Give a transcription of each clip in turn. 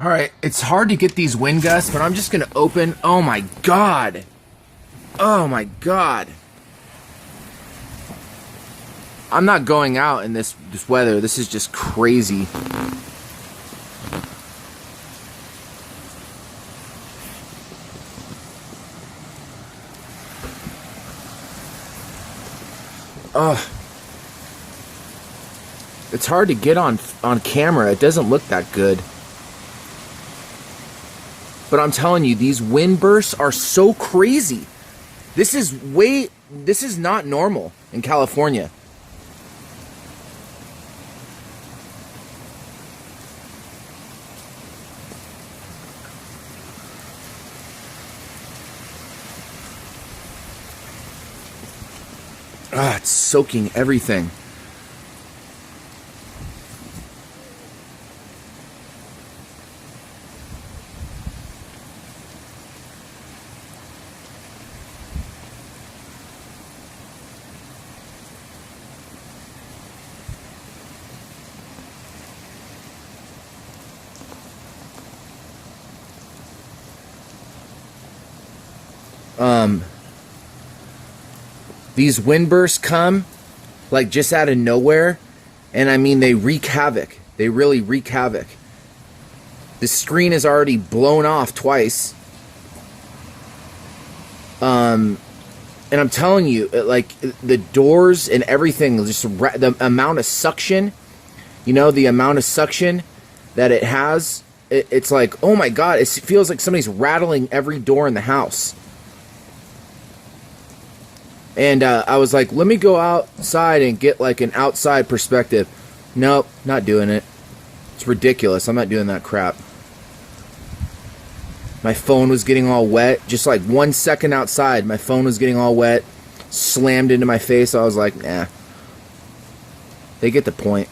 Alright, it's hard to get these wind gusts, but I'm just gonna open. Oh my god! Oh my god! I'm not going out in this weather. This is just crazy. Ugh. It's hard to get on camera. It doesn't look that good. But I'm telling you, these wind bursts are so crazy. This is not normal in California. Ah, it's soaking everything. These wind bursts come like just out of nowhere, and I mean they wreak havoc. They really wreak havoc. The screen is already blown off twice. And I'm telling you, like the doors and everything, just the amount of suction, the amount of suction that it has, it's like, oh my god, it feels like somebody's rattling every door in the house. And I was like, let me go outside and get like an outside perspective. Nope, not doing it. It's ridiculous. I'm not doing that crap. My phone was getting all wet. Just like 1 second outside, my phone was getting all wet. Slammed into my face. I was like, nah. They get the point.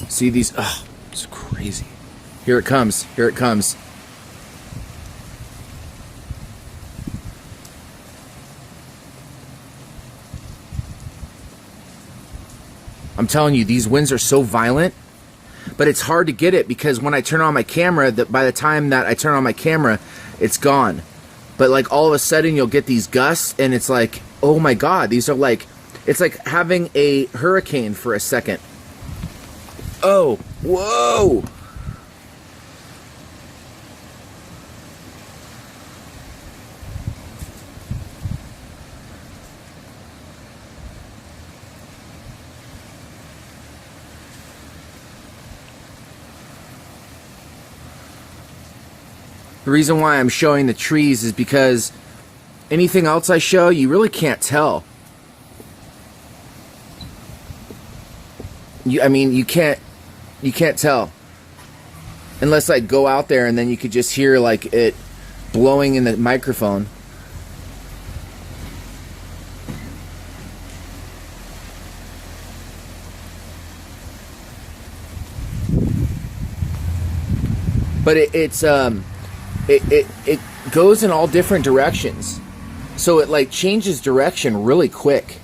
See these? Oh, it's crazy. Here it comes. Here it comes. I'm telling you, these winds are so violent, but it's hard to get it because when I turn on my camera, by the time that I turn on my camera, it's gone. But like all of a sudden you'll get these gusts and it's like, oh my god, these are like, it's like having a hurricane for a second. Oh, whoa. The reason why I'm showing the trees is because anything else I show, you really can't tell. You can't tell. Unless I go out there and then you could just hear like it blowing in the microphone. But it goes in all different directions. So it like changes direction really quick.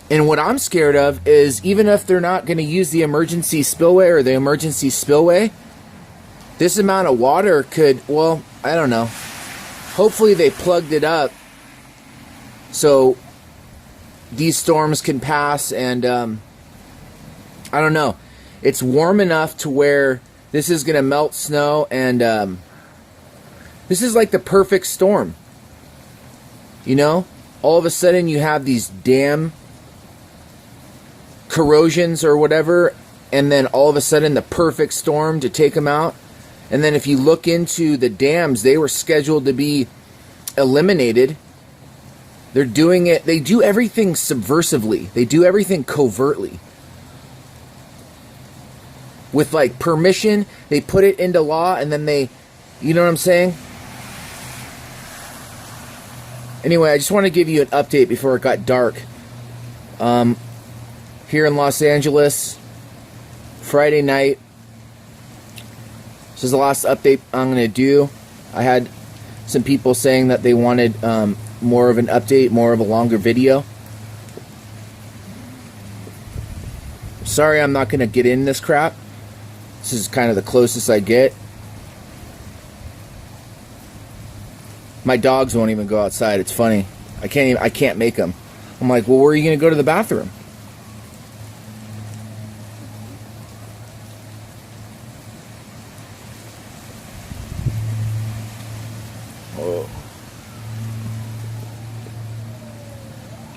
And what I'm scared of is even if they're not going to use the emergency spillway or the emergency spillway, this amount of water could, well, I don't know. Hopefully they plugged it up so these storms can pass and I don't know. It's warm enough to where this is going to melt snow and this is like the perfect storm. All of a sudden you have these dam corrosions or whatever, and then all of a sudden the perfect storm to take them out. And then if you look into the dams, they were scheduled to be eliminated. They're doing it, they do everything subversively. They do everything covertly. With like permission, they put it into law and then they, you know what I'm saying? Anyway, I just want to give you an update before it got dark. Here in Los Angeles, Friday night. This is the last update I'm going to do. I had some people saying that they wanted more of an update, more of a longer video. Sorry I'm not going to get in this crap. This is kind of the closest I get. My dogs won't even go outside. It's funny. I can't make them. I'm like, well, where are you going to go to the bathroom? Oh.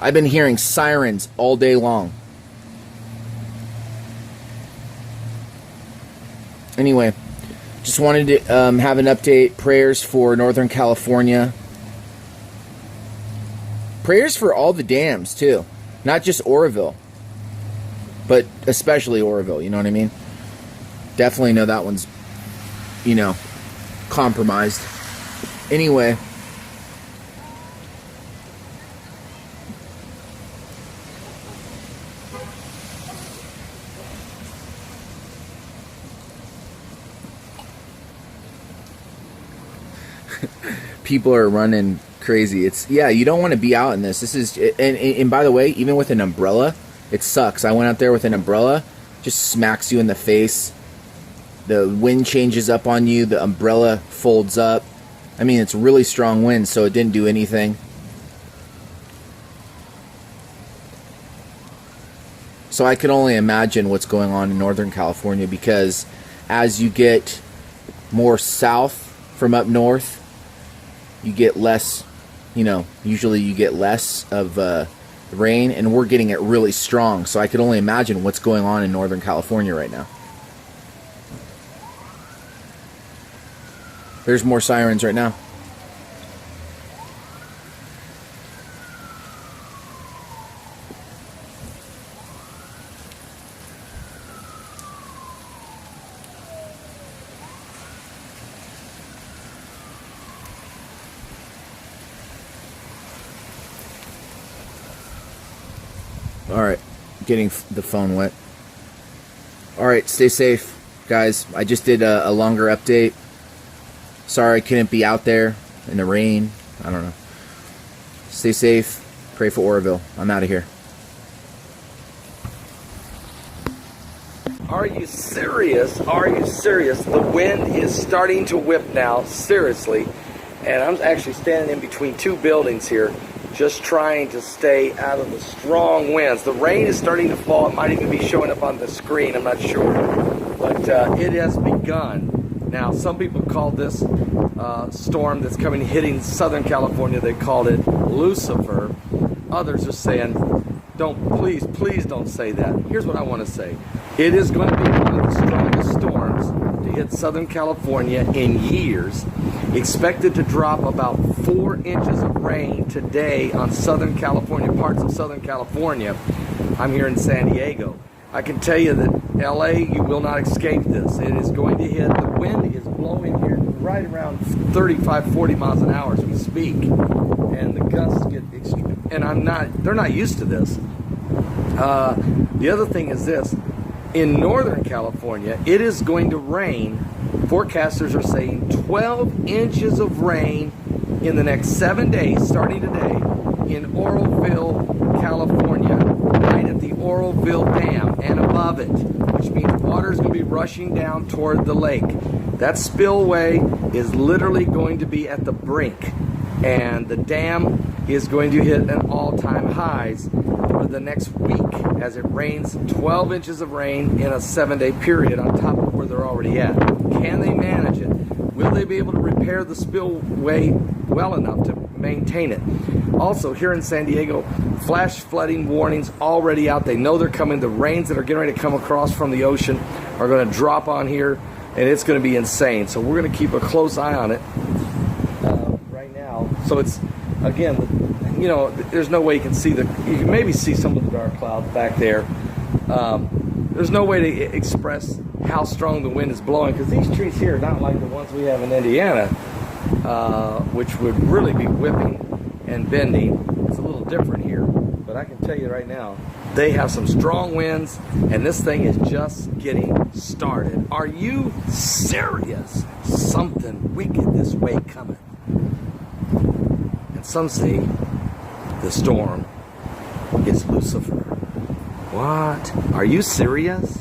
I've been hearing sirens all day long. Anyway, just wanted to have an update. Prayers for Northern California. Prayers for all the dams, too. Not just Oroville. But especially Oroville, you know what I mean? Definitely know that one's, you know, compromised. Anyway. People are running crazy. It's, yeah, you don't want to be out in this. This is, and by the way, even with an umbrella, it sucks. I went out there with an umbrella, just smacks you in the face. The wind changes up on you. The umbrella folds up. I mean, it's really strong wind, so it didn't do anything. So I can only imagine what's going on in Northern California, because as you get more south from up north, you get less, you know, usually you get less of rain, and we're getting it really strong. So I could only imagine what's going on in Northern California right now. There's more sirens right now. Alright, getting the phone wet. Alright, stay safe, guys. I just did a longer update. Sorry I couldn't be out there in the rain. I don't know. Stay safe. Pray for Oroville. I'm out of here. Are you serious? Are you serious? The wind is starting to whip now, seriously. And I'm actually standing in between two buildings here, just trying to stay out of the strong winds. The rain is starting to fall. It might even be showing up on the screen, I'm not sure. But it has begun. Now, some people call this storm that's coming, hitting Southern California, they called it Lucifer. Others are saying, please don't say that. Here's what I want to say. It is going to be one of the strongest storms to hit Southern California in years. Expected to drop about 4 inches of rain today on Southern California, parts of Southern California. I'm here in San Diego. I can tell you that LA, you will not escape this. It is going to hit. The wind is blowing here right around 35, 40 miles an hour as we speak. And the gusts get extreme. And they're not used to this. The other thing is this. In Northern California, it is going to rain. Forecasters are saying 12 inches of rain in the next 7 days, starting today, in Oroville, California, right at the Oroville Dam and above it, which means water is going to be rushing down toward the lake. That spillway is literally going to be at the brink, and the dam is going to hit an all-time highs for the next week as it rains 12 inches of rain in a 7-day period on top of where they're already at. Can they manage it? Will they be able to repair the spillway well enough to maintain it? Also, here in San Diego, flash flooding warnings already out. They know they're coming. The rains that are getting ready to come across from the ocean are going to drop on here, and it's going to be insane. So we're going to keep a close eye on it right now. So it's, again, you know, there's no way you can see you can maybe see some of the dark clouds back there. There's no way to express how strong the wind is blowing, because these trees here are not like the ones we have in Indiana, which would really be whipping and bending. It's a little different here, but I can tell you right now, they have some strong winds, and this thing is just getting started. Are you serious? Something wicked this way coming. And some say the storm is Lucifer. What? Are you serious?